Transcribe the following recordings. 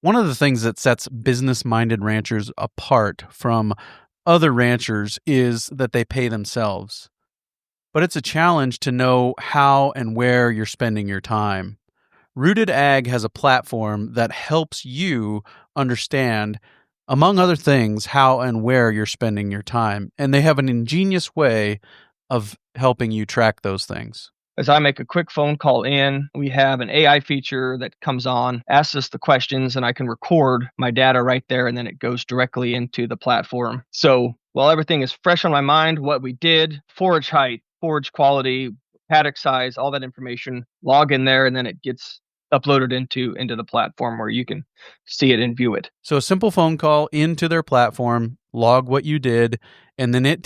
One of the things that sets business-minded ranchers apart from other ranchers is that they pay themselves. But it's a challenge to know how and where you're spending your time. Rooted Ag has a platform that helps you understand, among other things, how and where you're spending your time. And they have an ingenious way of helping you track those things. As I make a quick phone call in, we have an AI feature that comes on, asks us the questions, and I can record my data right there, and then it goes directly into the platform. So while everything is fresh on my mind, what we did, forage height, forage quality, paddock size, all that information, log in there, and then it gets uploaded into the platform where you can see it and view it. So a simple phone call into their platform, log what you did, and then it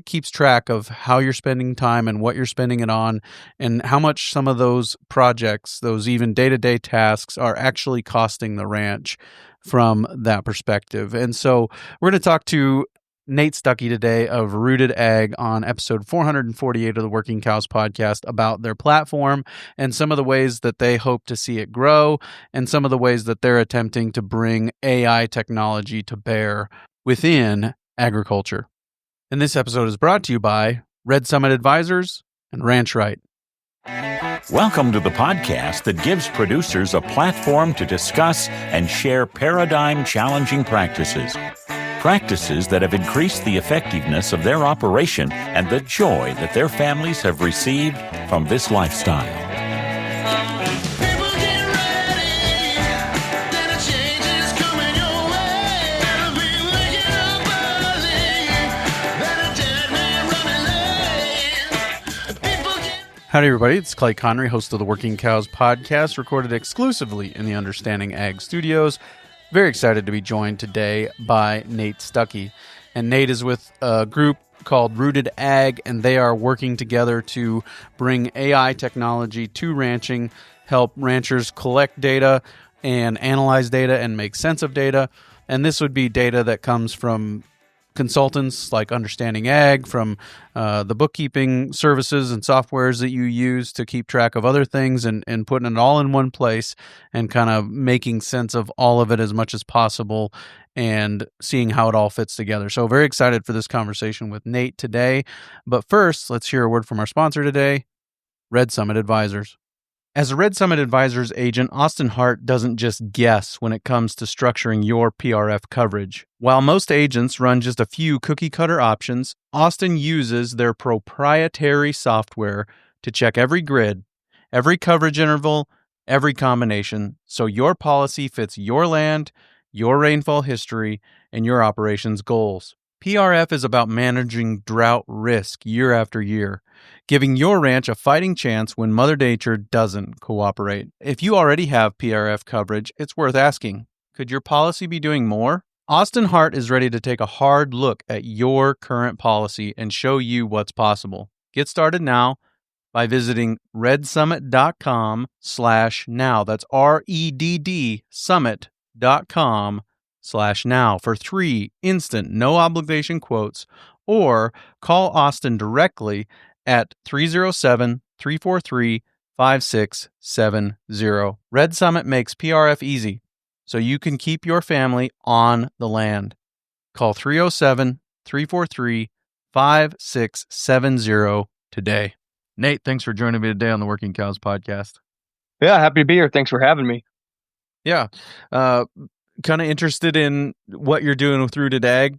keeps track of how you're spending time and what you're spending it on and how much some of those projects, those even day-to-day tasks, are actually costing the ranch from that perspective. And so we're going to talk to Nate Stucky today of Rooted Ag on episode 448 of the Working Cows podcast about their platform and some of the ways that they hope to see it grow and some of the ways that they're attempting to bring AI technology to bear within agriculture. And this episode is brought to you by Red Summit Advisors and Ranch Right. Welcome to the podcast that gives producers a platform to discuss and share paradigm-challenging practices. Practices that have increased the effectiveness of their operation and the joy that their families have received from this lifestyle. Howdy, everybody. It's Clay Connery, host of the Working Cows podcast, recorded exclusively in the Understanding Ag studios. Very excited to be joined today by Nate Stucky. And Nate is with a group called Rooted Ag, and they are working together to bring AI technology to ranching, help ranchers collect data and analyze data and make sense of data. And this would be data that comes from consultants like Understanding Ag, from the bookkeeping services and softwares that you use to keep track of other things and putting it all in one place and kind of making sense of all of it as much as possible and seeing how it all fits together. So very excited for this conversation with Nate today. But first, let's hear a word from our sponsor today, Red Summit Advisors. As a Red Summit Advisors agent, Austin Hart doesn't just guess when it comes to structuring your PRF coverage. While most agents run just a few cookie-cutter options, Austin uses their proprietary software to check every grid, every coverage interval, every combination, so your policy fits your land, your rainfall history, and your operations goals. PRF is about managing drought risk year after year, giving your ranch a fighting chance when Mother Nature doesn't cooperate. If you already have PRF coverage, it's worth asking, could your policy be doing more? Austin Hart is ready to take a hard look at your current policy and show you what's possible. Get started now by visiting redsummit.com/now. That's REDD summit.com/now for 3 instant, no obligation quotes, or call Austin directly at 307-343-5670. Red Summit makes PRF easy, so you can keep your family on the land. Call 307-343-5670 today. Nate, thanks for joining me today on the Working Cows podcast. Yeah, happy to be here. Thanks for having me. Yeah. Kind of interested in what you're doing with Rooted Ag.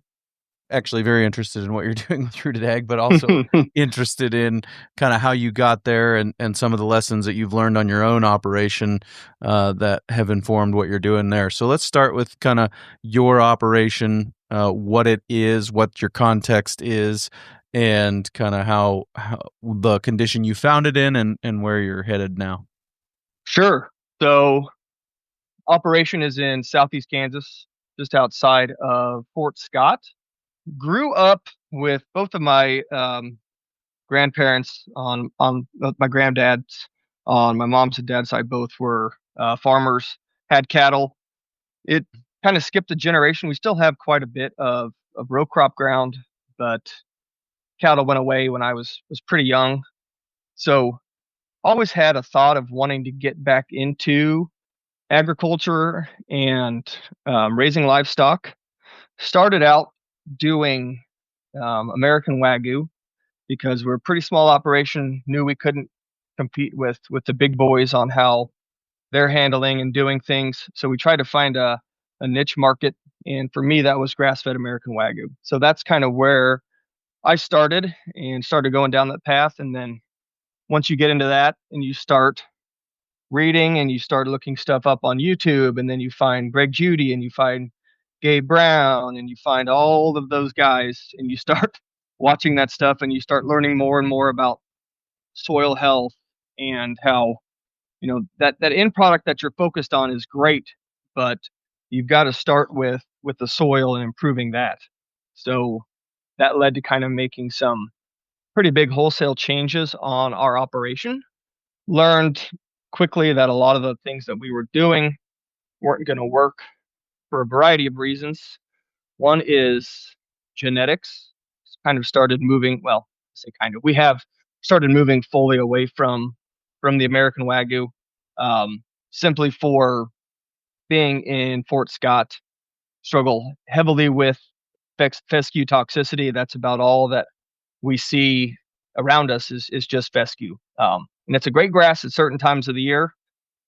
Actually, very interested in what you're doing with Rooted Ag, but also interested in kind of how you got there and some of the lessons that you've learned on your own operation that have informed what you're doing there. So let's start with kind of your operation, what it is, what your context is, and kind of how the condition you found it in and where you're headed now. Sure. So operation is in southeast Kansas, just outside of Fort Scott. Grew up with both of my grandparents on my granddad's on my mom's and dad's side. Both were farmers, had cattle. It kind of skipped a generation. We still have quite a bit of row crop ground, but cattle went away when I was pretty young. So always had a thought of wanting to get back into agriculture and raising livestock. Started out doing American Wagyu because we're a pretty small operation. Knew we couldn't compete with the big boys on how they're handling and doing things. So we tried to find a niche market. And for me, that was grass-fed American Wagyu. So that's kind of where I started and started going down that path. And then once you get into that and you start reading and you start looking stuff up on YouTube, and then you find Greg Judy and you find Gabe Brown and you find all of those guys, and you start watching that stuff and you start learning more and more about soil health and how, that end product that you're focused on is great, but you've got to start with the soil and improving that. So that led to kind of making some pretty big wholesale changes on our operation. Learned quickly that a lot of the things that we were doing weren't going to work for a variety of reasons. One is genetics. Kind of started moving, well, I say kind of, we have started moving fully away from the American Wagyu, simply for being in Fort Scott, struggle heavily with fescue toxicity. That's about all that we see around us is just fescue. And it's a great grass at certain times of the year.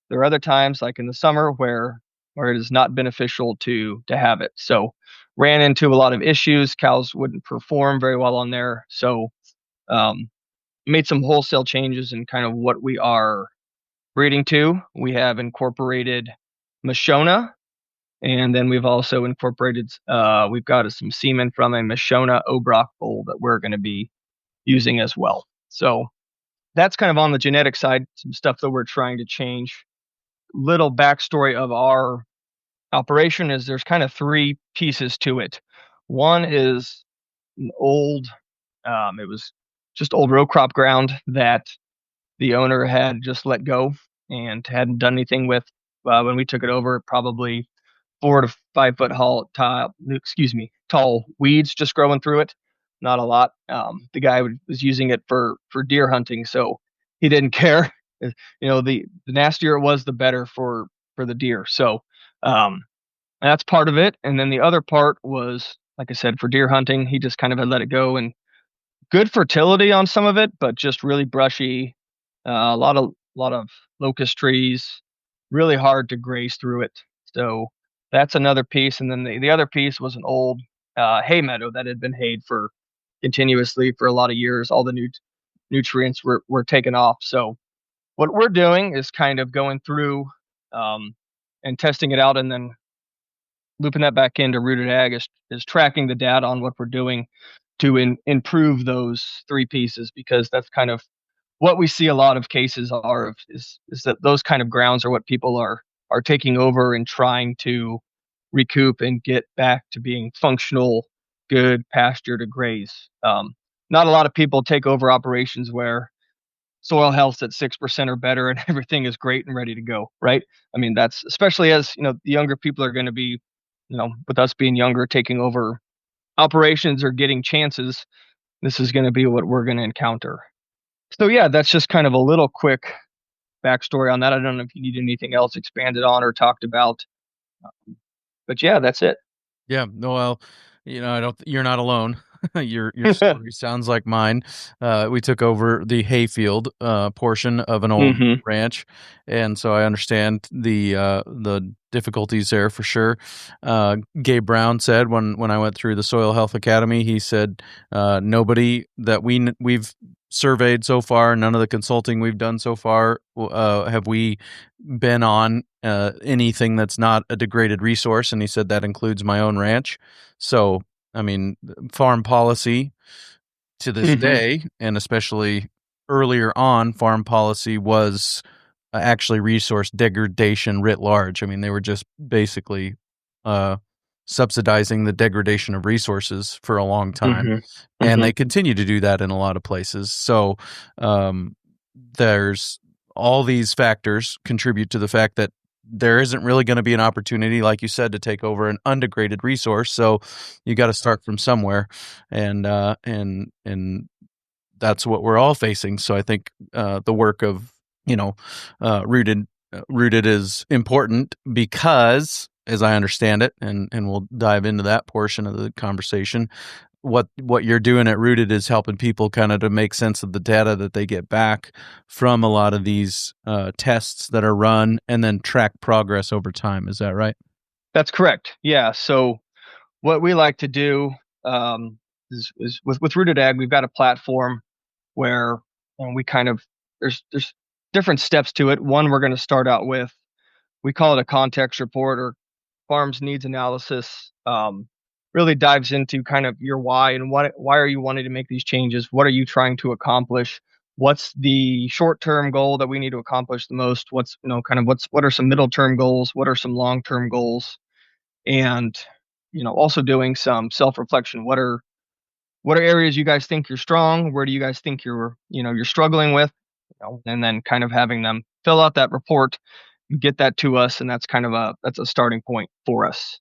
There are other times, like in the summer, where it is not beneficial to have it. So ran into a lot of issues. Cows wouldn't perform very well on there. So made some wholesale changes in kind of what we are breeding to. We have incorporated Mashona, and then we've also incorporated, we've got some semen from a Mashona Obrock bull that we're going to be using as well. So that's kind of on the genetic side, some stuff that we're trying to change. Little backstory of our operation is there's kind of three pieces to it. One is an old, it was just old row crop ground that the owner had just let go and hadn't done anything with. When we took it over, probably 4 to 5 foot tall weeds just growing through it. Not a lot. The guy was using it for deer hunting, so he didn't care. The nastier it was, the better for the deer. So that's part of it. And then the other part was, like I said, for deer hunting, he just kind of had let it go, and good fertility on some of it, but just really brushy. A lot of locust trees, really hard to graze through it. So that's another piece. And then the other piece was an old hay meadow that had been hayed for continuously for a lot of years. All the nutrients were taken off. So what we're doing is kind of going through and testing it out, and then looping that back into Rooted Ag is tracking the data on what we're doing to improve those three pieces, because that's kind of what we see a lot of cases is that those kind of grounds are what people are taking over and trying to recoup and get back to being functional, good pasture to graze. Not a lot of people take over operations where soil health's at 6% or better and everything is great and ready to go, right? I mean, that's especially as, the younger people are going to be, with us being younger, taking over operations or getting chances. This is going to be what we're going to encounter. So yeah, that's just kind of a little quick backstory on that. I don't know if you need anything else expanded on or talked about, but yeah, that's it. Yeah, no, well, you're not alone. Your story sounds like mine. We took over the hayfield portion of an old ranch, and so I understand the difficulties there for sure. Gabe Brown said when I went through the Soil Health Academy, he said nobody that we've surveyed so far, none of the consulting we've done so far, have we been on anything that's not a degraded resource, and he said that includes my own ranch. So I mean, farm policy to this day, and especially earlier on, farm policy was actually resource degradation writ large. I mean, they were just basically subsidizing the degradation of resources for a long time, and they continue to do that in a lot of places. So there's all these factors contribute to the fact that there isn't really going to be an opportunity, like you said, to take over an undegraded resource. So you got to start from somewhere, and that's what we're all facing. So I think the work of Rooted Rooted is important because, as I understand it, and we'll dive into that portion of the conversation, what you're doing at Rooted is helping people kind of to make sense of the data that they get back from a lot of these tests that are run and then track progress over time. Is that right? That's correct. Yeah. So what we like to do is with Rooted Ag, we've got a platform where we kind of there's different steps to it. One, we're going to start out with, we call it a context report or farms needs analysis. Really dives into kind of your why and why are you wanting to make these changes? What are you trying to accomplish? What's the short-term goal that we need to accomplish the most? What's what are some middle-term goals? What are some long-term goals? And also doing some self-reflection. What are areas you guys think you're strong? Where do you guys think you're struggling with? And then kind of having them fill out that report, get that to us, and that's a starting point for us.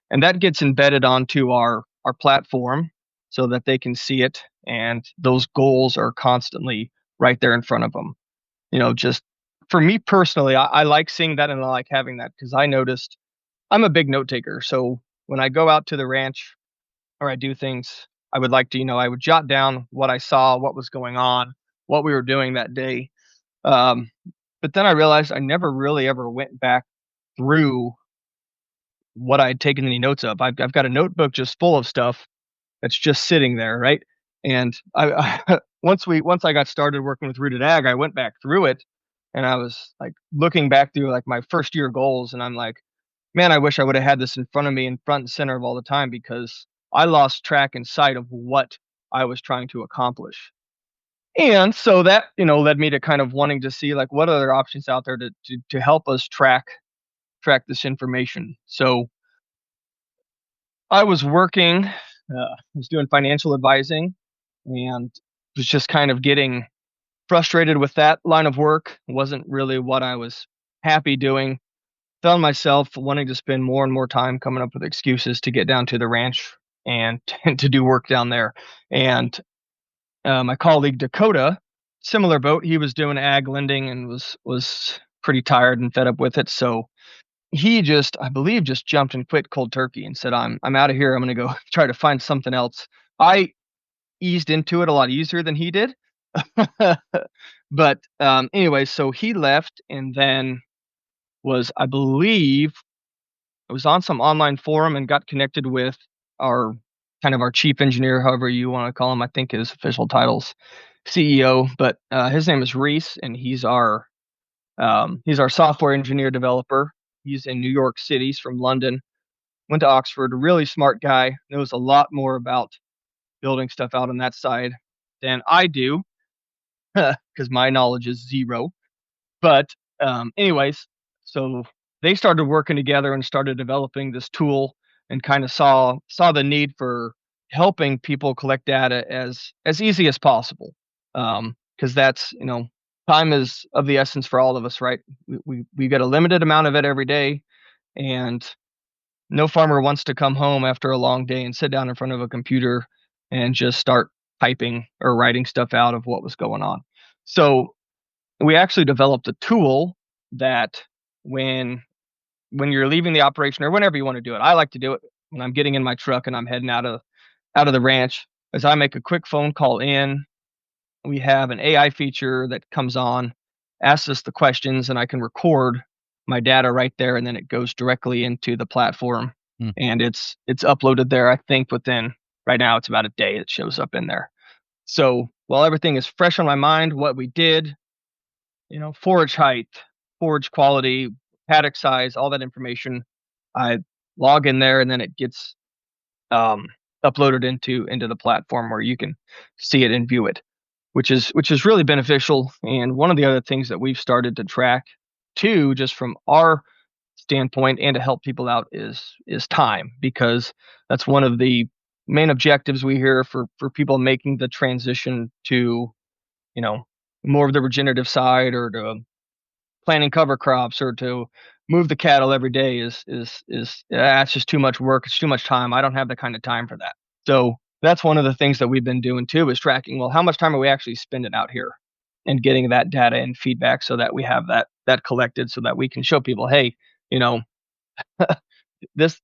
And that gets embedded onto our platform so that they can see it, and those goals are constantly right there in front of them. Just for me personally, I like seeing that and I like having that because I noticed I'm a big note taker. So when I go out to the ranch or I do things, I would like to, I would jot down what I saw, what was going on, what we were doing that day. But then I realized I never really ever went back through what I had taken any notes of. I've got a notebook just full of stuff that's just sitting there, right? And I once I got started working with Rooted Ag, I went back through it and I was like looking back through like my first year goals, and I'm like, man, I wish I would have had this in front of me and front and center of all the time because I lost track and sight of what I was trying to accomplish. And so that, led me to kind of wanting to see like what other options out there to help us track this information. So I was doing financial advising and was just kind of getting frustrated with that line of work. It wasn't really what I was happy doing. Found myself wanting to spend more and more time coming up with excuses to get down to the ranch and to do work down there. And my colleague Dakota, similar boat, he was doing ag lending and was pretty tired and fed up with it. So he I believe jumped and quit cold turkey and said, I'm out of here. I'm going to go try to find something else. I eased into it a lot easier than he did. But anyway, so he left and then I believe I was on some online forum and got connected with our chief engineer, however you want to call him. I think his official title's CEO, but his name is Reese, and he's our software engineer developer. He's in New York City. He's from London. Went to Oxford. A really smart guy. Knows a lot more about building stuff out on that side than I do, because my knowledge is zero. But anyways, so they started working together and started developing this tool and kind of saw the need for helping people collect data as easy as possible. Because that's, time is of the essence for all of us, right? We get a limited amount of it every day, and no farmer wants to come home after a long day and sit down in front of a computer and just start typing or writing stuff out of what was going on. So we actually developed a tool that when you're leaving the operation or whenever you want to do it, I like to do it when I'm getting in my truck and I'm heading out of the ranch, as I make a quick phone call in. We have an AI feature that comes on, asks us the questions, and I can record my data right there, and then it goes directly into the platform. And it's uploaded there. I think within, right now it's about a day it shows up in there. So while everything is fresh on my mind, what we did, forage height, forage quality, paddock size, all that information, I log in there, and then it gets uploaded into the platform where you can see it and view it, which is really beneficial. And one of the other things that we've started to track too, just from our standpoint and to help people out, is time, because that's one of the main objectives we hear for people making the transition to, more of the regenerative side, or to planting cover crops, or to move the cattle every day is it's just too much work. It's too much time. I don't have the kind of time for that. So that's one of the things that we've been doing too, is tracking, well, how much time are we actually spending out here, and getting that data and feedback so that we have that collected so that we can show people, hey, you know, this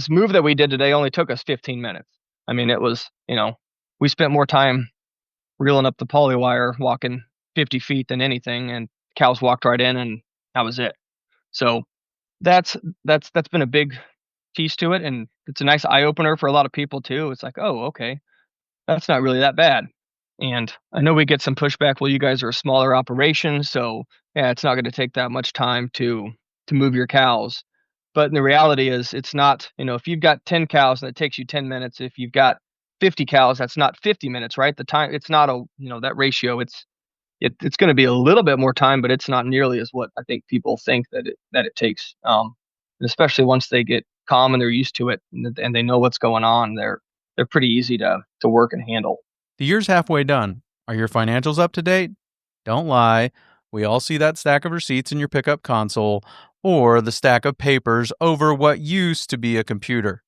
move that we did today only took us 15 minutes. I mean, it was, we spent more time reeling up the poly wire, walking 50 feet than anything, and cows walked right in, and that was it. So that's been a big piece to it, and it's a nice eye opener for a lot of people too. It's like, oh, okay, that's not really that bad. And I know we get some pushback. Well, you guys are a smaller operation, so yeah, it's not going to take that much time to move your cows. But the reality is, it's not. If you've got 10 cows, that takes you 10 minutes. If you've got 50 cows, that's not 50 minutes, right? The time, it's not that ratio. It's going to be a little bit more time, but it's not nearly as what I think people think that it takes. Especially once they get calm and they're used to it and they know what's going on, they're pretty easy to work and handle. The year's halfway done. Are your financials up to date? Don't lie. We all see that stack of receipts in your pickup console or the stack of papers over what used to be a computer.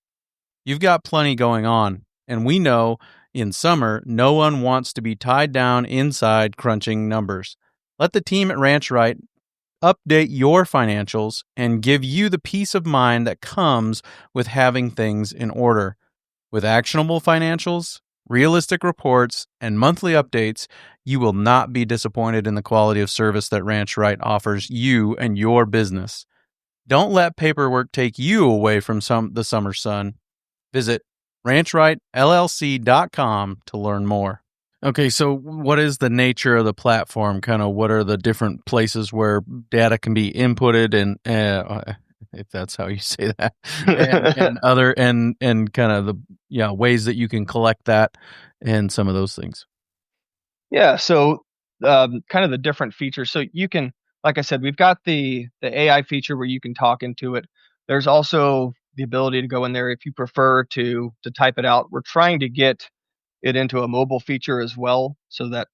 You've got plenty going on, and we know in summer, no one wants to be tied down inside crunching numbers. Let the team at Ranch Right update your financials and give you the peace of mind that comes with having things in order. With actionable financials, realistic reports, and monthly updates, you will not be disappointed in the quality of service that Ranch Right offers you and your business. Don't let paperwork take you away from the summer sun. Visit ranchrightllc.com to learn more. Okay, so what is the nature of the platform? Kind of what are the different places where data can be inputted, and if that's how you say that, and other and kind of the ways that you can collect that and some of those things. Yeah, so kind of the different features. So you can, like I said, we've got the AI feature where you can talk into it. There's also the ability to go in there if you prefer to type it out. We're trying to get it into a mobile feature as well so that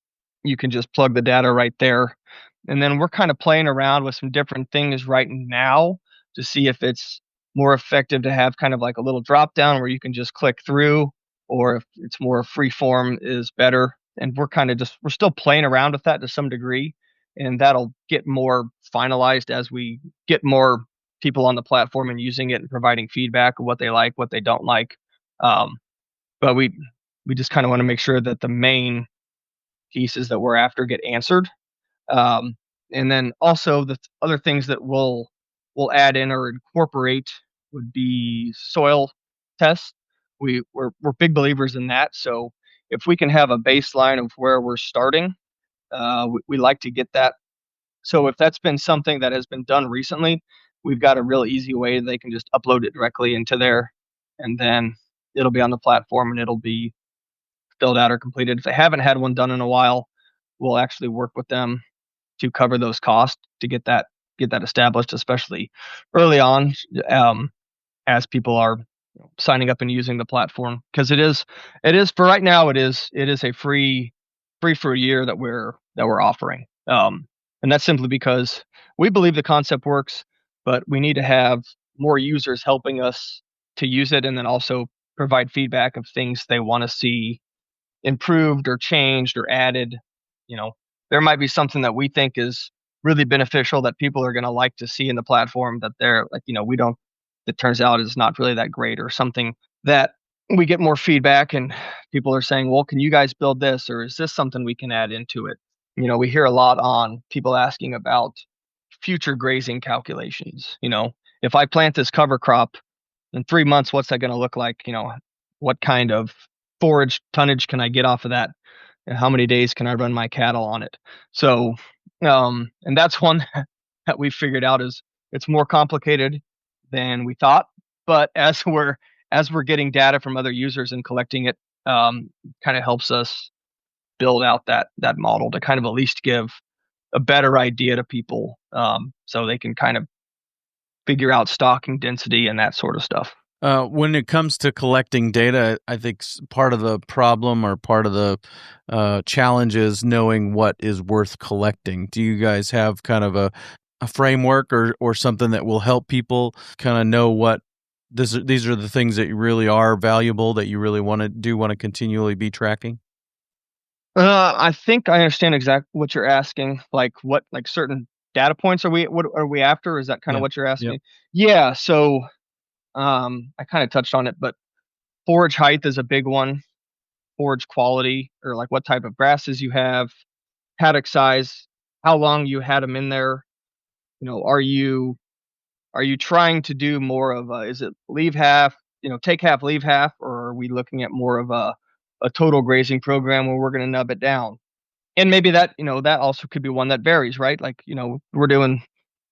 you can just plug the data right there. And then we're kind of playing around with some different things right now to see if it's more effective to have kind of like a little drop down where you can just click through, or if it's more free form is better. And we're still playing around with that to some degree, and that'll get more finalized as we get more people on the platform and using it and providing feedback of what they like, what they don't like. But we just kind of want to make sure that the main pieces that we're after get answered. And then also the other things that we'll add in or incorporate would be soil tests. We're big believers in that. So if we can have a baseline of where we're starting, we like to get that. So if that's been something that has been done recently, we've got a real easy way they can just upload it directly into there, and then it'll be on the platform and it'll be filled out or completed. If they haven't had one done in a while, we'll actually work with them to cover those costs to get that established, especially early on, as people are signing up and using the platform, because it is for right now, it is a free for a year that we're offering. And that's simply because we believe the concept works, but we need to have more users helping us to use it, and then also provide feedback of things they want to see improved or changed or added. There might be something that we think is really beneficial that people are going to like to see in the platform that they're like, we don't, it turns out is not really that great, or something that we get more feedback and people are saying, well, can you guys build this, or is this something we can add into it? We hear a lot on people asking about future grazing calculations. If I plant this cover crop in 3 months, what's that going to look like? What kind of forage tonnage can I get off of that? And how many days can I run my cattle on it? So, and that's one that we figured out is it's more complicated than we thought. But as we're getting data from other users and collecting it, kind of helps us build out that model to kind of at least give a better idea to people, so they can kind of figure out stocking density and that sort of stuff. When it comes to collecting data, I think part of the problem or part of the challenge is knowing what is worth collecting. Do you guys have kind of a framework or something that will help people kind of know what these are the things that really are valuable that you really want to continually be tracking? I think I understand exactly what you're asking. Like certain data points what are we after? Is that kind of what you're asking? Yep. Yeah. So I kind of touched on it, but forage height is a big one. Forage quality, or like what type of grasses you have, paddock size, how long you had them in there. Are you trying to do more of is it leave half, take half, leave half, or are we looking at more of a total grazing program where we're going to nub it down? And maybe that, that also could be one that varies, right? Like, we're doing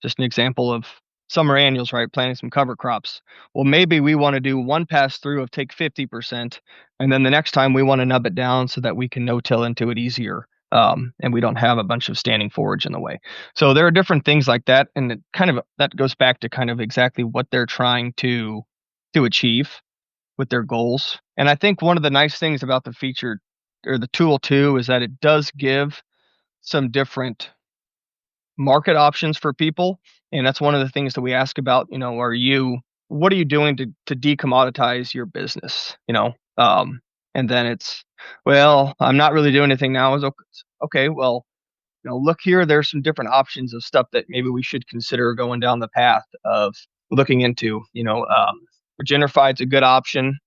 just an example of summer annuals, right? Planting some cover crops. Well, maybe we want to do one pass through of take 50%, and then the next time we want to nub it down so that we can no-till into it easier. And we don't have a bunch of standing forage in the way. So there are different things like that, and that goes back to kind of exactly what they're trying to achieve with their goals. And I think one of the nice things about the feature or the tool too is that it does give some different market options for people. And that's one of the things that we ask about, what are you doing to decommoditize your business? And then it's, well, I'm not really doing anything now. Is okay. Well, look here, there's some different options of stuff that maybe we should consider going down the path of looking into. Regenerified's a good option.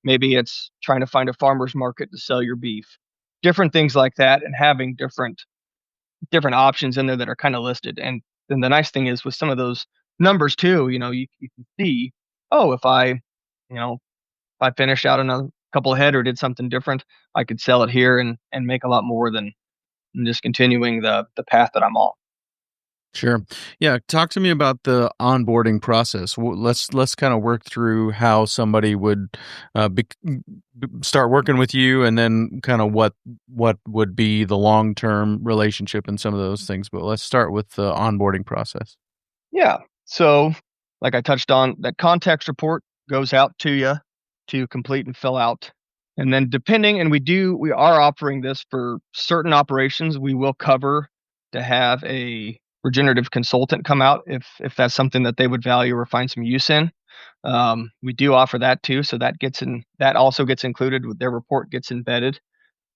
Maybe it's trying to find a farmer's market to sell your beef, different things like that, and having different options in there that are kind of listed. And then the nice thing is with some of those numbers too, you can see, oh, if I finished out another couple ahead or did something different, I could sell it here and make a lot more than just continuing the path that I'm on. Sure. Yeah. Talk to me about the onboarding process. Let's kind of work through how somebody would start working with you, and then kind of what would be the long-term relationship and some of those things. But let's start with the onboarding process. Yeah. So, like I touched on, that context report goes out to you to complete and fill out. And then and we are offering this for certain operations. We will cover to have a regenerative consultant come out if that's something that they would value or find some use in. We do offer that too, so that also gets included with their report, gets embedded.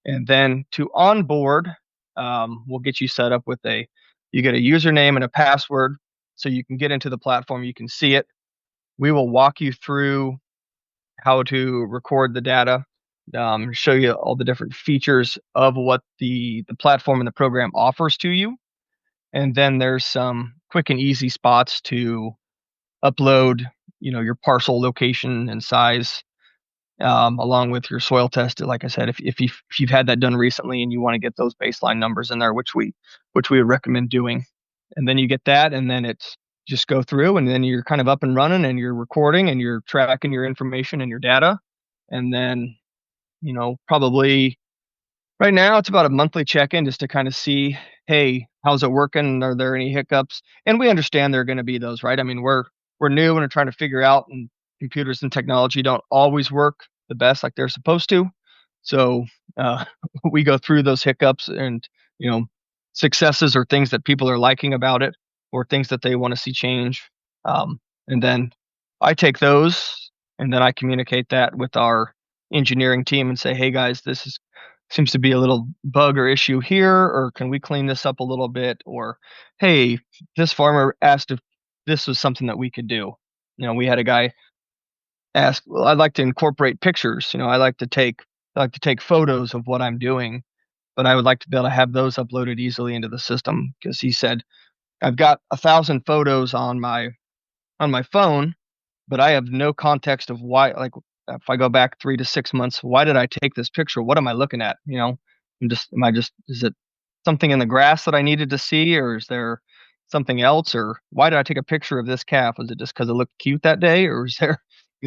And then to onboard, we'll get you set up with you get a username and a password so you can get into the platform, you can see it. We will walk you through how to record the data, show you all the different features of what the platform and the program offers to you. And then there's some quick and easy spots to upload, your parcel location and size, along with your soil test. Like I said, if you've had that done recently and you want to get those baseline numbers in there, which we would recommend doing, and then you get that, and then it's just go through, and then you're kind of up and running, and you're recording, and you're tracking your information and your data, and then probably right now it's about a monthly check-in just to kind of see, hey, how's it working? Are there any hiccups? And we understand there are going to be those, right? I mean, we're new and we're trying to figure out, and computers and technology don't always work the best like they're supposed to. So we go through those hiccups and successes or things that people are liking about it or things that they want to see change. And then I take those and then I communicate that with our engineering team and say, hey guys, seems to be a little bug or issue here, or can we clean this up a little bit? Or, hey, this farmer asked if this was something that we could do. We had a guy ask, well, I'd like to incorporate pictures. I like to take photos of what I'm doing, but I would like to be able to have those uploaded easily into the system, because he said, I've got 1,000 photos on my phone, but I have no context of why. Like, if I go back 3 to 6 months, why did I take this picture? What am I looking at? Is it something in the grass that I needed to see, or is there something else? Or why did I take a picture of this calf? Was it just because it looked cute that day, or is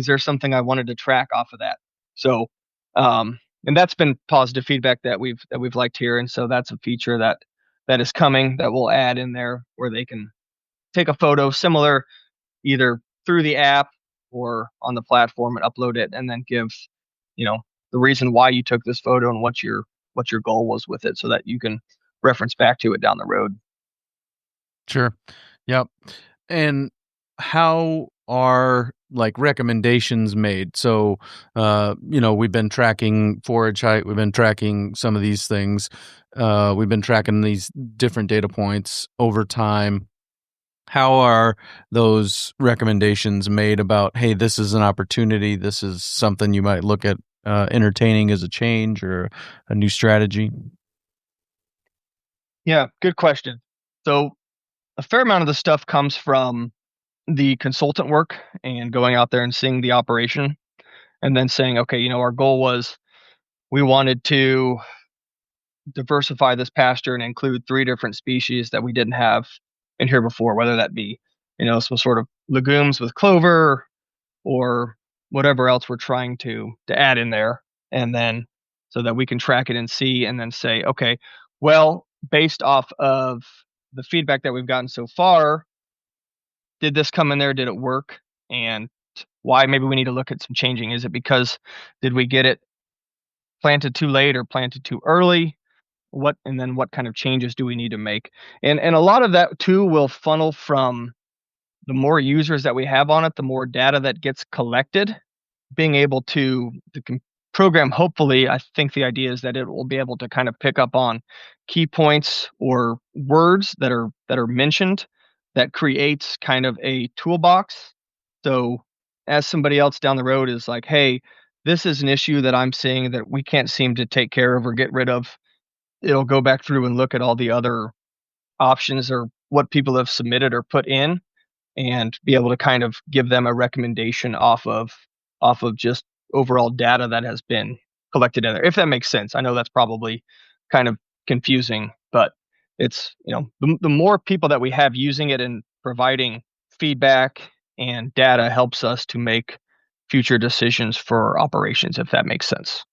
there something I wanted to track off of that? So, and that's been positive feedback that we've liked here, and so that's a feature that is coming that we'll add in there where they can take a photo similar either through the app or on the platform and upload it, and then give the reason why you took this photo and what your goal was with it, so that you can reference back to it down the road. Sure. Yep. And how are like recommendations made? So, we've been tracking forage height, we've been tracking some of these things, we've been tracking these different data points over time. How are those recommendations made about, hey, this is an opportunity, this is something you might look at entertaining as a change or a new strategy? Yeah, good question. So a fair amount of the stuff comes from the consultant work and going out there and seeing the operation and then saying, okay, our goal was we wanted to diversify this pasture and include 3 different species that we didn't have in here before, whether that be, some sort of legumes with clover or whatever else we're trying to add in there. And then so that we can track it and see and then say, okay, well, based off of the feedback that we've gotten so far, did this come in there? Did it work? And why maybe we need to look at some changing. Is it because did we get it planted too late or planted too early? What kind of changes do we need to make? And a lot of that too will funnel from the more users that we have on it, the more data that gets collected, being able to program, hopefully, I think the idea is that it will be able to kind of pick up on key points or words that are mentioned that creates kind of a toolbox. So as somebody else down the road is like, hey, this is an issue that I'm seeing that we can't seem to take care of or get rid of, it'll go back through and look at all the other options or what people have submitted or put in and be able to kind of give them a recommendation off of just overall data that has been collected in there. If that makes sense. I know that's probably kind of confusing, but it's, the more people that we have using it and providing feedback and data helps us to make future decisions for operations, if that makes sense.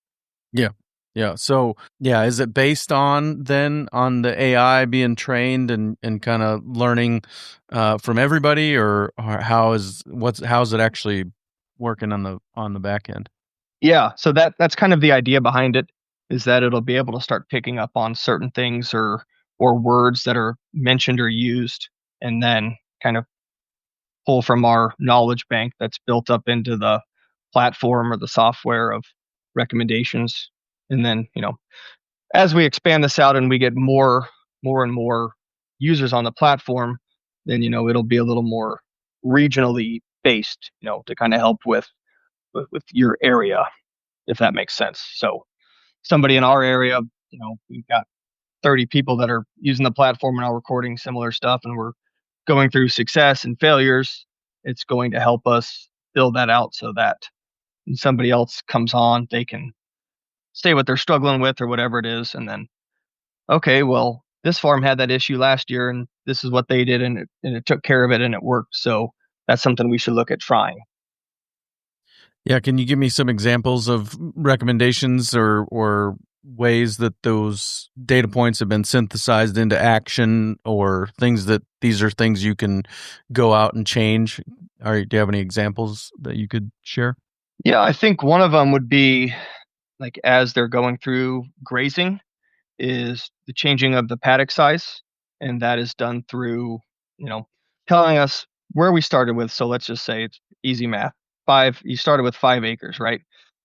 Yeah. Yeah. So, is it based on the AI being trained and kind of learning from everybody, or how's it actually working on the back end? Yeah, so that's kind of the idea behind it, is that it'll be able to start picking up on certain things or words that are mentioned or used, and then kind of pull from our knowledge bank that's built up into the platform or the software of recommendations. And then, as we expand this out and we get more and more users on the platform, then it'll be a little more regionally based, to kind of help with your area, if that makes sense. So somebody in our area, we've got 30 people that are using the platform and are recording similar stuff, and we're going through success and failures. It's going to help us build that out so that when somebody else comes on, they can say what they're struggling with or whatever it is. And then, okay, well, this farm had that issue last year and this is what they did, and it took care of it and it worked. So that's something we should look at trying. Yeah, can you give me some examples of recommendations or ways that those data points have been synthesized into action, or things that these are things you can go out and change? Do you have any examples that you could share? Yeah, I think one of them would be like as they're going through grazing is the changing of the paddock size. And that is done through, telling us where we started with. So let's just say it's easy math. You started with 5 acres, right?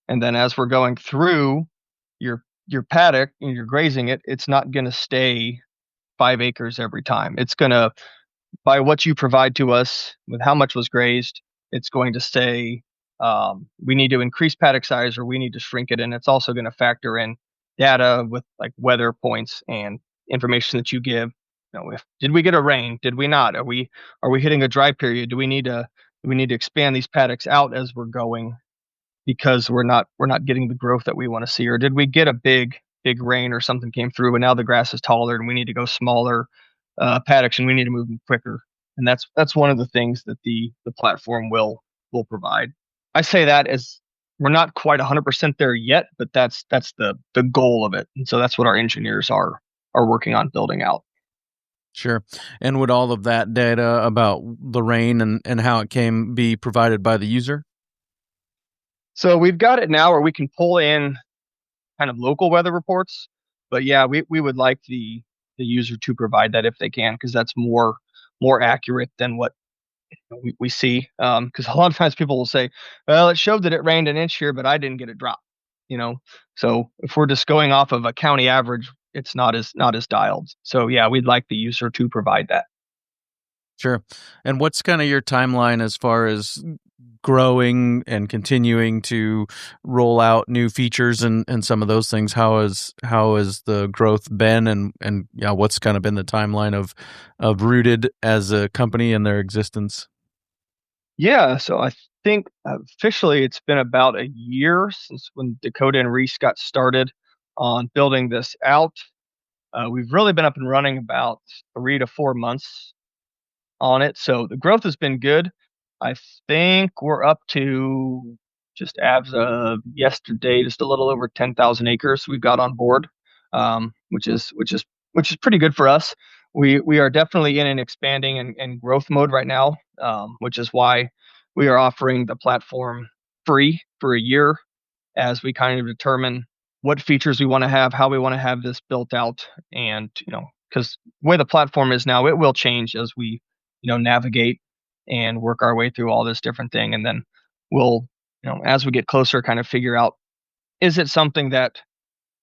And then as we're going through your paddock and you're grazing it, it's not going to stay 5 acres every time. It's going to, by what you provide to us with how much was grazed, it's going to say we need to increase paddock size or we need to shrink it. And it's also going to factor in data with like weather points and information that you give. If did we get a rain? Did we not? Are we hitting a dry period? Do we need to expand these paddocks out as we're going because we're not getting the growth that we want to see? Or did we get a big rain or something came through and now the grass is taller and we need to go smaller paddocks and we need to move them quicker? And that's one of the things that the platform will provide. I say that as we're not quite 100% there yet, but that's the goal of it. And so that's what our engineers are working on building out. Sure. And would all of that data about the rain and how it came be provided by the user? So we've got it now where we can pull in kind of local weather reports, but yeah, we would like the user to provide that if they can, because that's more accurate than what we see, because a lot of times people will say, well, it showed that it rained an inch here, but I didn't get a drop. So if we're just going off of a county average, it's not as dialed. So yeah, we'd like the user to provide that. Sure. And what's kind of your timeline as far as growing and continuing to roll out new features and some of those things? How has the growth been, and yeah, what's kind of been the timeline of Rooted as a company and their existence? Yeah, so I think officially it's been about a year since when Dakota and Reese got started on building this out. We've really been up and running about 3 to 4 months on it. So the growth has been good. I think we're up to, just as of yesterday, just a little over 10,000 acres we've got on board, which is pretty good for us. We are definitely in an expanding and growth mode right now, which is why we are offering the platform free for a year as we kind of determine what features we want to have, how we want to have this built out, and because the way the platform is now, it will change as we navigate and work our way through all this different thing, and then we'll as we get closer, kind of figure out, is it something that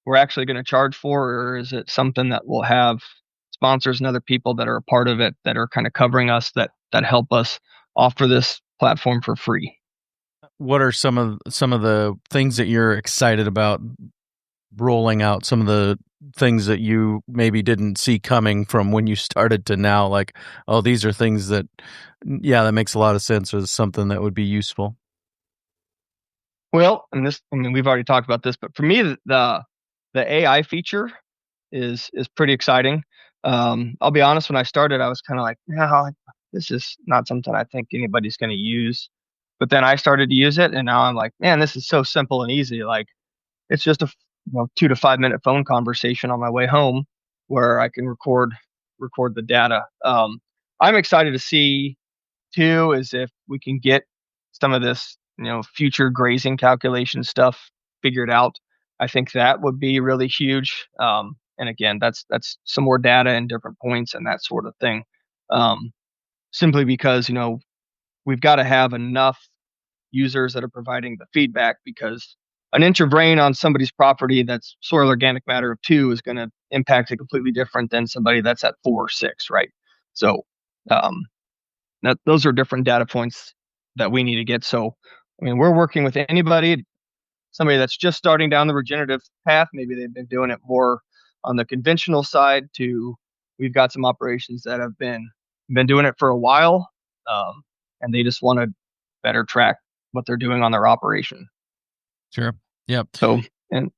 we're actually going to charge for, or is it something that will have sponsors and other people that are a part of it that are kind of covering us, that help us offer this platform for free. What are some of the things that you're excited about rolling out? Some of the things that you maybe didn't see coming from when you started to now, like, oh, these are things that, yeah, that makes a lot of sense, as something that would be useful. Well, we've already talked about this, but for me, the AI feature is pretty exciting. I'll be honest, when I started, I was kind of like, no, this is not something I think anybody's going to use. But then I started to use it, and now I'm like, man, this is so simple and easy. Like, it's just a 2 to 5 minute phone conversation on my way home where I can record the data. I'm excited to see too is if we can get some of this future grazing calculation stuff figured out. I think that would be really huge. And again, that's some more data and different points and that sort of thing. Simply because we've got to have enough users that are providing the feedback, because an inch of rain on somebody's property that's soil organic matter of 2 is going to impact it completely different than somebody that's at 4 or 6, right? So those are different data points that we need to get. So, we're working with somebody that's just starting down the regenerative path. Maybe they've been doing it more on the conventional side, we've got some operations that have been doing it for a while, and they just want to better track what they're doing on their operation. Sure. Yep. So, and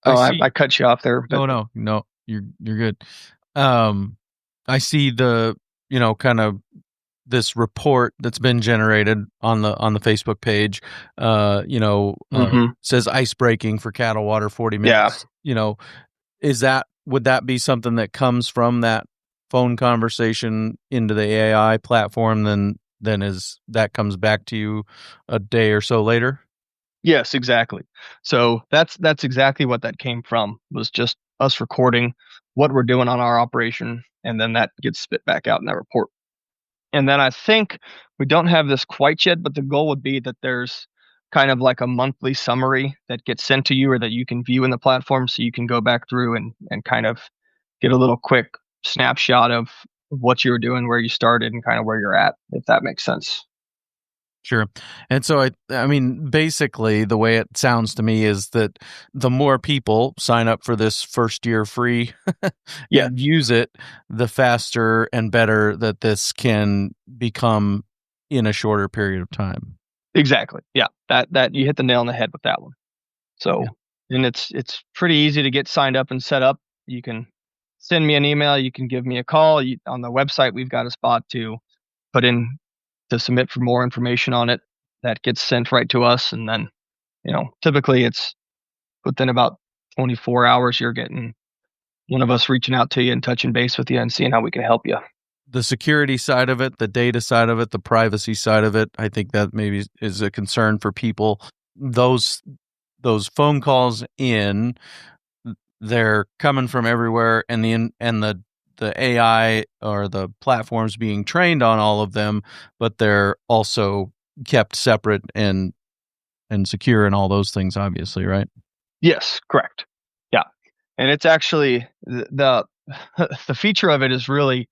I cut you off there. But... No, you're good. I see the kind of this report that's been generated on the Facebook page. Says ice breaking for cattle water 40 minutes. Yeah. Would that be something that comes from that phone conversation into the AI platform? Then is that comes back to you a day or so later? Yes, exactly. So that's exactly what that came from, was just us recording what we're doing on our operation, and then that gets spit back out in that report. And then I think we don't have this quite yet, but the goal would be that there's kind of like a monthly summary that gets sent to you, or that you can view in the platform, so you can go back through and kind of get a little quick snapshot of what you were doing, where you started, and kind of where you're at, if that makes sense. Sure. And so I mean, basically the way it sounds to me is that the more people sign up for this first year free and use it, the faster and better that this can become in a shorter period of time. Exactly. Yeah. That you hit the nail on the head with that one. So, and it's pretty easy to get signed up and set up. You can send me an email. You can give me a call. On the website, we've got a spot to put in to submit for more information on it. That gets sent right to us. And then, typically it's within about 24 hours, you're getting one of us reaching out to you and touching base with you and seeing how we can help you. The security side of it, the data side of it, the privacy side of it, I think that maybe is a concern for people. Those phone calls they're coming from everywhere, and the AI or the platforms being trained on all of them, but they're also kept separate and secure and all those things, obviously, right? Yes, correct. Yeah, and it's actually the the feature of it is really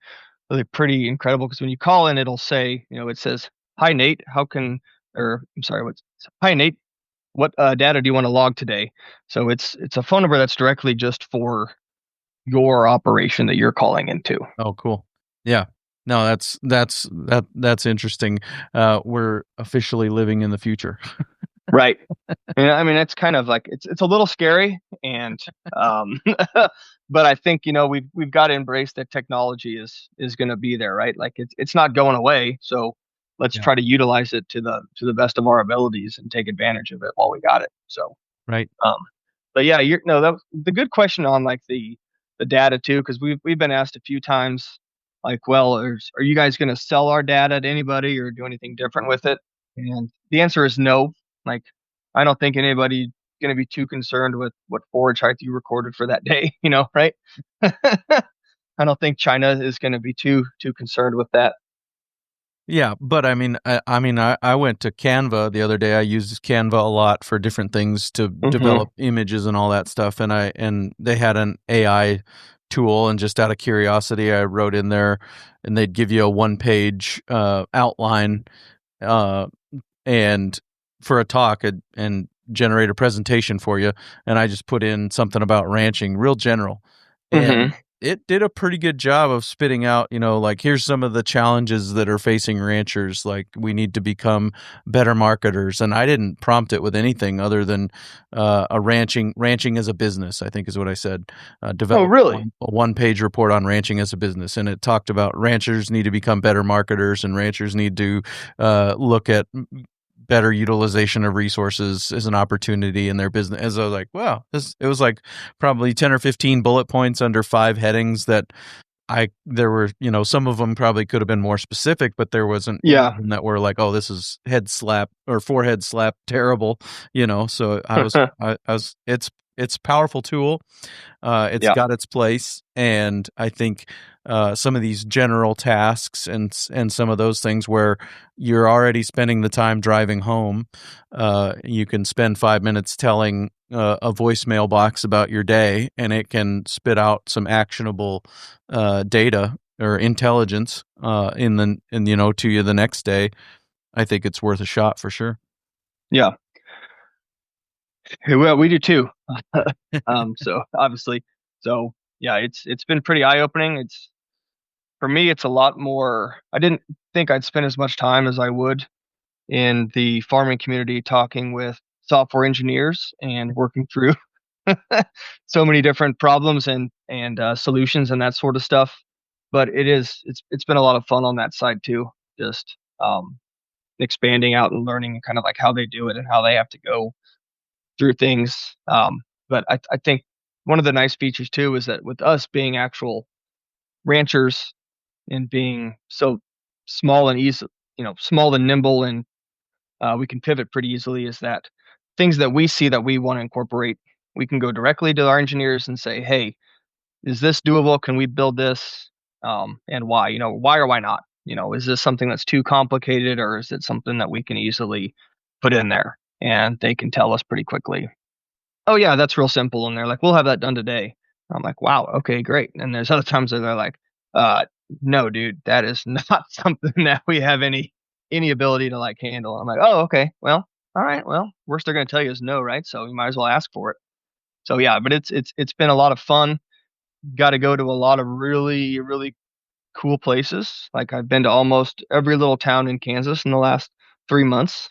pretty incredible because when you call in, it'll say, it says, "Hi Nate, Hi Nate, what data do you want to log today?" So it's a phone number that's directly just for your operation that you're calling into. Oh, cool. Yeah. No, that's interesting. We're officially living in the future. Right. And I mean, it's kind of like it's a little scary, and but I think we've got to embrace that technology is going to be there, right? Like it's not going away, so let's Yeah. try to utilize it to the best of our abilities and take advantage of it while we got it. So, Right. but yeah, that was the good question on like the data too, because we've been asked a few times, like, well, are you guys going to sell our data to anybody or do anything different with it? And the answer is no. Like, I don't think anybody going to be too concerned with what forage height you recorded for that day, right? I don't think China is going to be too concerned with that. Yeah, but I mean, I went to Canva the other day. I used Canva a lot for different things to develop images and all that stuff, and they had an AI tool, and just out of curiosity, I wrote in there, and they'd give you a one-page outline, and for a talk, and generate a presentation for you, and I just put in something about ranching, real general, and it did a pretty good job of spitting out, like, here's some of the challenges that are facing ranchers. Like, we need to become better marketers. And I didn't prompt it with anything other than ranching as a business, I think is what I said. Develop a one-page report on ranching as a business. And it talked about ranchers need to become better marketers, and ranchers need to look at better utilization of resources as an opportunity in their business. As I was like, wow, it was like probably 10 or 15 bullet points under 5 headings that there were, some of them probably could have been more specific, but there wasn't any of them that were like, oh, this is head slap or forehead slap terrible, so I was, it's a powerful tool. It's got its place. And I think some of these general tasks and some of those things where you're already spending the time driving home, you can spend 5 minutes telling a voicemail box about your day, and it can spit out some actionable data or intelligence to you the next day. I think it's worth a shot for sure. Yeah. Well, we do too. So obviously, yeah, it's been pretty eye-opening. For me, it's a lot more. I didn't think I'd spend as much time as I would in the farming community talking with software engineers and working through so many different problems and solutions and that sort of stuff. But it's been a lot of fun on that side too. Just expanding out and learning kind of like how they do it and how they have to go through things. But I think one of the nice features too is that with us being actual ranchers and being so small and easy, small and nimble, and we can pivot pretty easily, is that things that we see that we want to incorporate, we can go directly to our engineers and say, hey, is this doable? Can we build this? And why? Why or why not? Is this something that's too complicated, or is it something that we can easily put in there? And they can tell us pretty quickly, oh yeah, that's real simple. And they're like, we'll have that done today. I'm like, wow, okay, great. And there's other times that they're like, no, dude, that is not something that we have any ability to like handle. I'm like, oh, okay, well, all right, well, worst they're going to tell you is no, right? So you might as well ask for it. So yeah, but it's been a lot of fun. Got to go to a lot of really, really cool places. Like, I've been to almost every little town in Kansas in the last 3 months.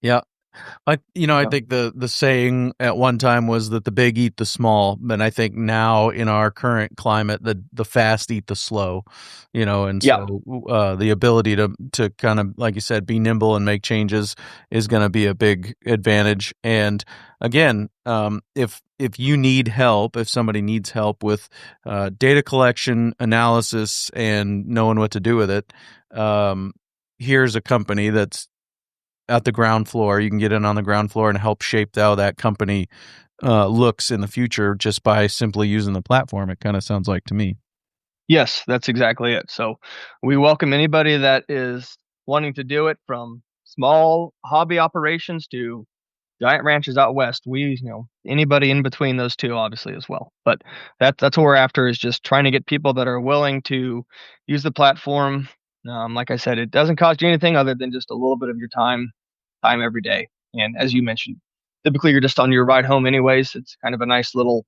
Yeah. I think the saying at one time was that the big eat the small, but I think now in our current climate, the fast eat the slow, and so the ability to kind of, like you said, be nimble and make changes is going to be a big advantage. And again, if you need help, if somebody needs help with data collection, analysis, and knowing what to do with it, here's a company that's at the ground floor. You can get in on the ground floor and help shape how that company looks in the future just by simply using the platform. It kind of sounds like to me. Yes, that's exactly it. So we welcome anybody that is wanting to do it, from small hobby operations to giant ranches out west. Anybody in between those two, obviously, as well. But that's what we're after, is just trying to get people that are willing to use the platform. Like I said, it doesn't cost you anything other than just a little bit of your time every day. And as you mentioned, typically you're just on your ride home anyways. It's kind of a nice little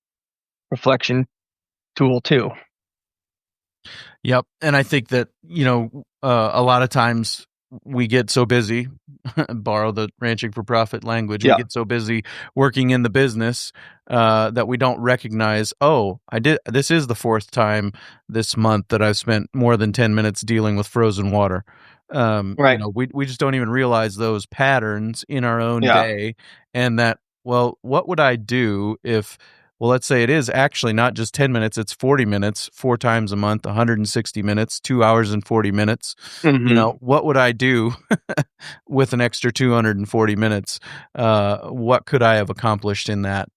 reflection tool too. Yep. And I think that, a lot of times we get so busy, borrow the ranching for profit language, we get so busy working in the business that we don't recognize, this is the fourth time this month that I've spent more than 10 minutes dealing with frozen water. Right. We just don't even realize those patterns in our own day, and that, well, what would I do if, well, let's say it is actually not just 10 minutes, it's 40 minutes, 4 times a month, 160 minutes, 2 hours and 40 minutes. Mm-hmm. What would I do with an extra 240 minutes? What could I have accomplished in that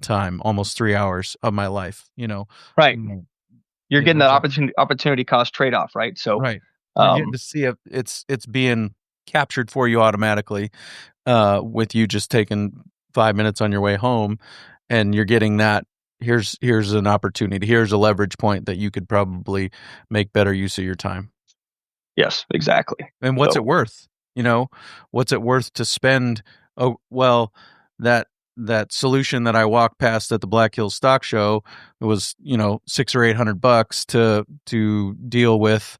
time, almost 3 hours of my life, Right. You're getting that so, opportunity cost trade-off, right? So, right. You're getting to see if it's being captured for you automatically, with you just taking 5 minutes on your way home. And you're getting that, here's an opportunity, here's a leverage point that you could probably make better use of your time. Yes, exactly. And what's it worth? What's it worth to spend? Oh, well, that solution that I walked past at the Black Hills Stock Show, it was, $600 or $800 to deal with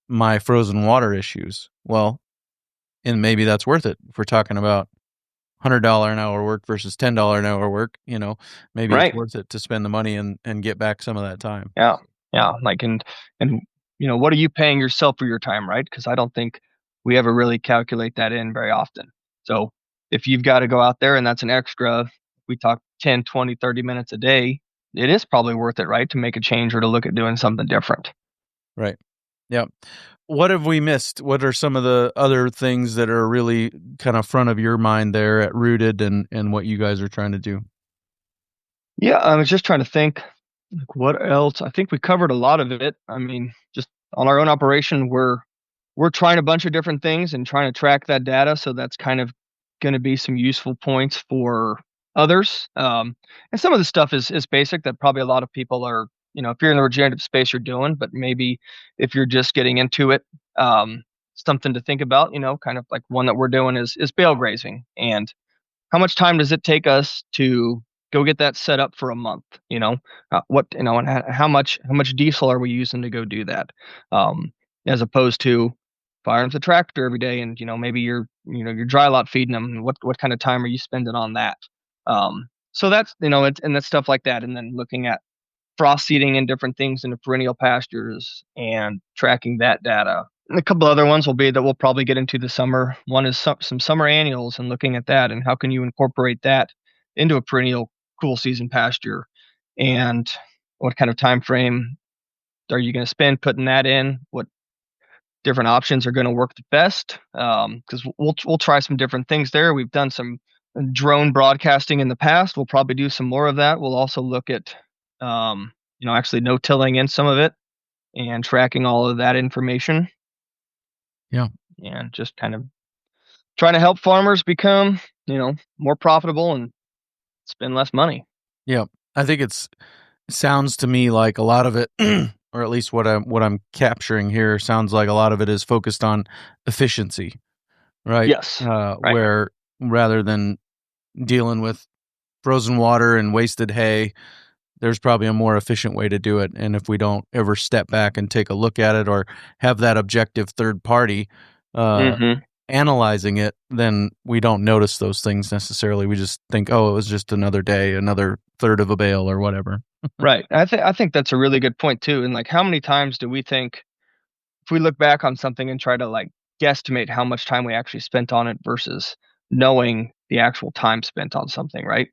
my frozen water issues. Well, and maybe that's worth it if we're talking about $100 an hour work versus $10 an hour work. Maybe it's worth it to spend the money and get back some of that time. Yeah. Like, and what are you paying yourself for your time, right? Because I don't think we ever really calculate that in very often. So if you've got to go out there and that's an extra, we talk 10, 20, 30 minutes a day, it is probably worth it, right, to make a change or to look at doing something different. Right. Yeah. What have we missed? What are some of the other things that are really kind of front of your mind there at Rooted and what you guys are trying to do? Yeah, I was just trying to think, like, what else? I think we covered a lot of it. I mean, just on our own operation, we're trying a bunch of different things and trying to track that data. So that's kind of going to be some useful points for others. And some of the stuff is basic that probably a lot of people are, if you're in the regenerative space, you're doing, but maybe if you're just getting into it, something to think about, kind of like one that we're doing is bale grazing. And how much time does it take us to go get that set up for a month? And how much diesel are we using to go do that? As opposed to firing the tractor every day, and maybe you're dry lot feeding them. What kind of time are you spending on that? So that's and that's stuff like that, and then looking at frost seeding and different things in the perennial pastures and tracking that data. And a couple other ones will be that we'll probably get into the summer. One is some summer annuals and looking at that and how can you incorporate that into a perennial cool season pasture, and what kind of time frame are you going to spend putting that in? What different options are going to work the best? Because we'll try some different things there. We've done some drone broadcasting in the past. We'll probably do some more of that. We'll also look at actually no-tilling in some of it and tracking all of that information. Yeah. And just kind of trying to help farmers become, more profitable and spend less money. Yeah. I think sounds to me like a lot of it, or at least what I'm capturing here, sounds like a lot of it is focused on efficiency, right? Yes. Right. Where rather than dealing with frozen water and wasted hay, there's probably a more efficient way to do it. And if we don't ever step back and take a look at it or have that objective third party analyzing it, then we don't notice those things necessarily. We just think, oh, it was just another day, another third of a bale or whatever. Right. I think that's a really good point too. And like, how many times do we think, if we look back on something and try to like guesstimate how much time we actually spent on it versus knowing the actual time spent on something, right?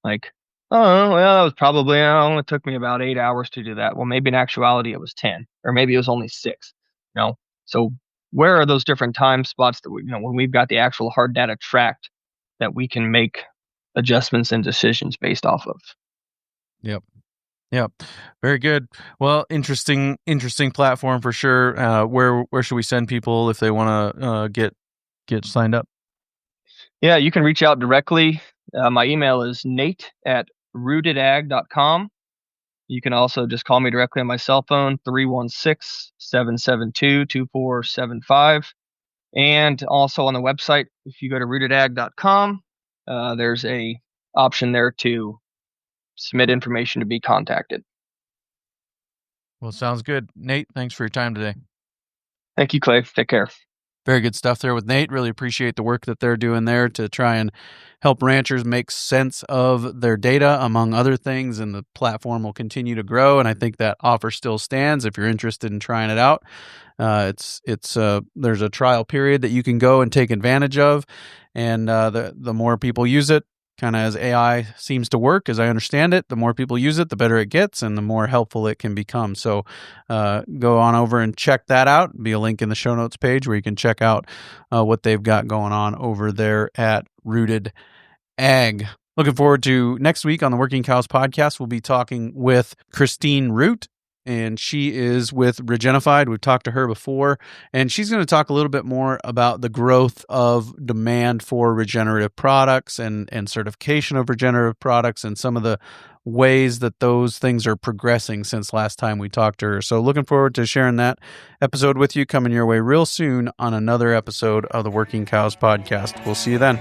Like, oh, well, that was probably, it took me about 8 hours to do that. Well, maybe in actuality it was 10, or maybe it was only 6, So where are those different time spots that when we've got the actual hard data tracked, that we can make adjustments and decisions based off of. Yep. Very good. Well, interesting platform for sure. Where should we send people if they want to get signed up? Yeah, you can reach out directly. My email is nate@rootedag.com. You can also just call me directly on my cell phone, 316-772-2475. And also on the website, if you go to rootedag.com, there's a option there to submit information to be contacted. Well, sounds good. Nate, thanks for your time today. Thank you, Clay. Take care. Very good stuff there with Nate. Really appreciate the work that they're doing there to try and help ranchers make sense of their data, among other things, and the platform will continue to grow. And I think that offer still stands if you're interested in trying it out. There's a trial period that you can go and take advantage of, and the more people use it, kind of as AI seems to work, as I understand it, the more people use it, the better it gets and the more helpful it can become. So go on over and check that out. There'll be a link in the show notes page where you can check out what they've got going on over there at Rooted Ag. Looking forward to next week on the Working Cows podcast. We'll be talking with Christine Root, and she is with Regenified. We've talked to her before, and she's going to talk a little bit more about the growth of demand for regenerative products and certification of regenerative products and some of the ways that those things are progressing since last time we talked to her. So looking forward to sharing that episode with you, coming your way real soon on another episode of the Working Cows podcast. We'll see you then.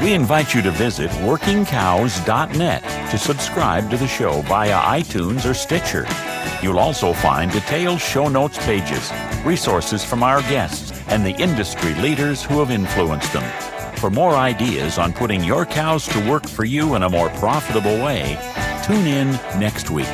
We invite you to visit workingcows.net to subscribe to the show via iTunes or Stitcher. You'll also find detailed show notes pages, resources from our guests, and the industry leaders who have influenced them. For more ideas on putting your cows to work for you in a more profitable way, tune in next week.